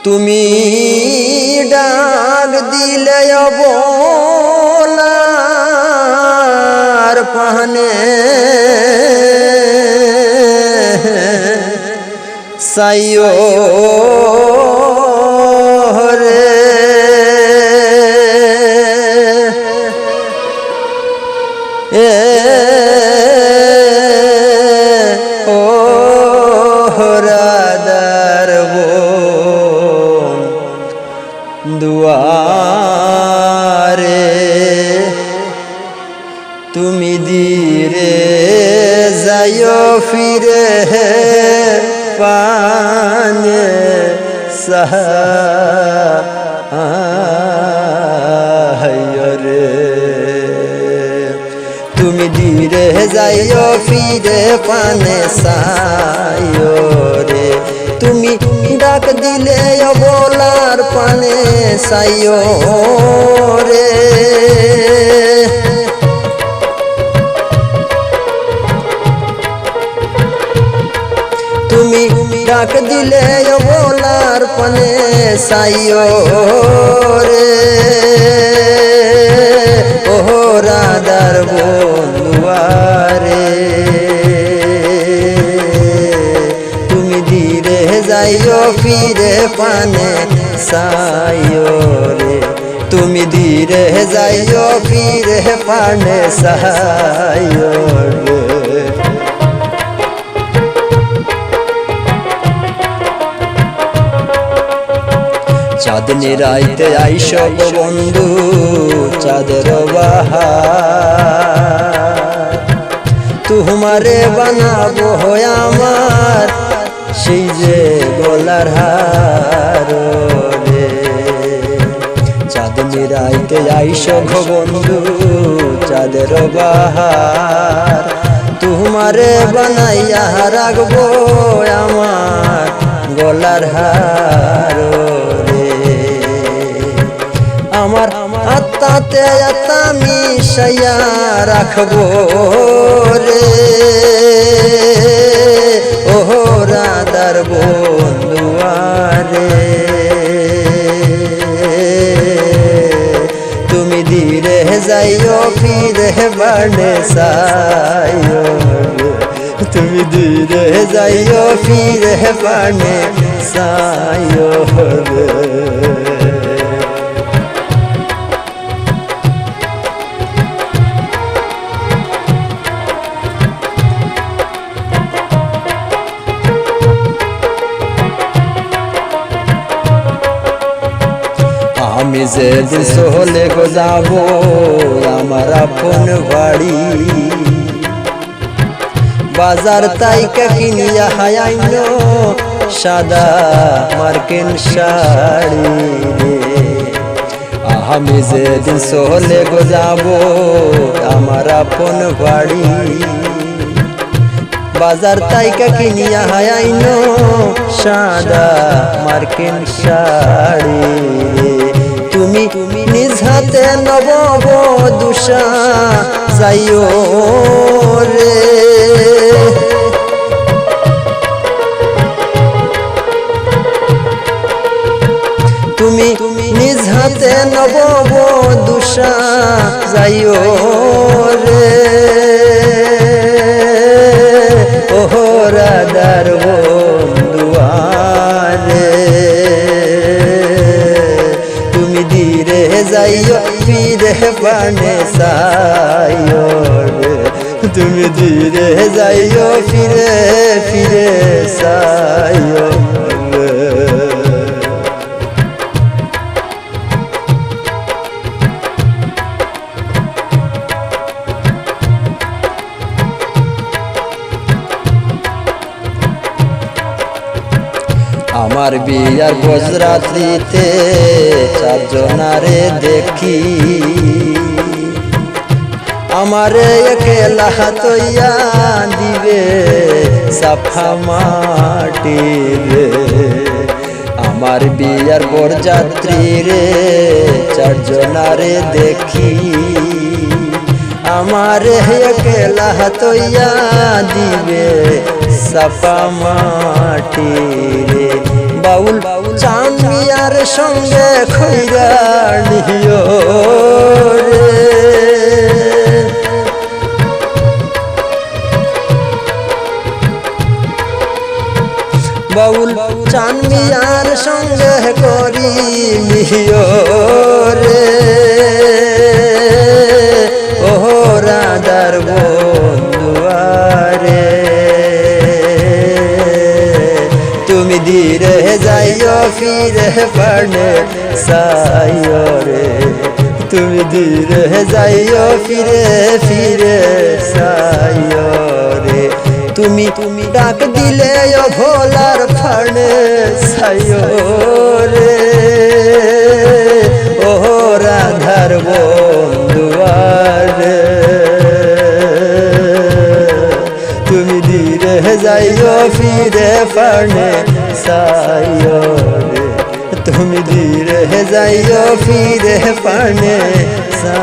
তুমি ডাক দিলে অবলার পানে সাইও রে ও রাদার বোন দুয়ারে তুমি ধীরে যাইও ফিরে পানে সাহায়রে তুমি ধীরে যাইও ফিরে পানে সায়রে তুমি ডাক দিলে অবলার পানে সাইও রে তুমি ডাক দিলে অবলার পানে সাইও রে ও রাদার বন্ধুয়ারে তুমি ধীরে যাইও ফিরে পানে সাইও রে তুমি ধীরে যাইও ফিরে পানে সাইও রে চাঁদনি রাইতে আইস বন্ধু চাঁদের বাহার তোমারে বানাবো আমার সেই যে গলার হার রে চাঁদনি রাইতে আইস বন্ধু চাঁদের বাহার তোমারে বানাইয়া রাখবো আমার গলার হার আমার আত্মাতে আত্মা মিশাইয়া রাখবো রে ও রাদার বন্ধুয়ারে তুমি ধীরে যাইও ফিরে বানে সাইও তুমি ধীরে যাইও ফিরে বানে সাইও রে আমি যেদিন চলে গো যাব আমার আপন বাড়ি বাজার তাইকা কিনিয়া হায়াইন সাদা মার্কিন শাড়ি আমি যেদিন চলে গো যাব আমার আপন বাড়ি বাজার তাইকা কিনিয়া হায়াইন সাদা মার্কিন শাড়ি তুমি নিজ হাতে নব দুষা যাইও রে তুমি নিজ হাতে নব দুষা যাইও রে ও রাদার বন্ধুয়ারে তুমি ধীরে যাইও ফিরে পানে সাইও রে তুমি ধীরে যাইও ফিরে ফিরে সাইও রে আমার বিয়ার বজরাত্রিতে চারজনারে দেখি আমারে একলা হাতইয়া দিবে সাফা মাটি রে আমার বিয়ার বরযাত্রী রে চারজনারে দেখি আমারে একলা হাতইয়া দিবে সাফা মাটি রে বাউল চান মিয়ার সঙ্গে খৈরা নিও রে বাউল চান মিয়ার সঙ্গে করি মিও রে ও রাধার বন্ধুয়ারে তুমি ধীরে যাইও ফিরে পানে সাইও রে তুমি ধীরে যাইও ফিরে ফিরে সাইও রে তুমি ডাক দিলে ভোলার ফানে সাইও রে ও রাধার বন্ধুয়ারে তুমি ধীরে যাইও ফিরে ফানে সাইও রে তুমি ধীরে যাইও ফিরে ফানে সা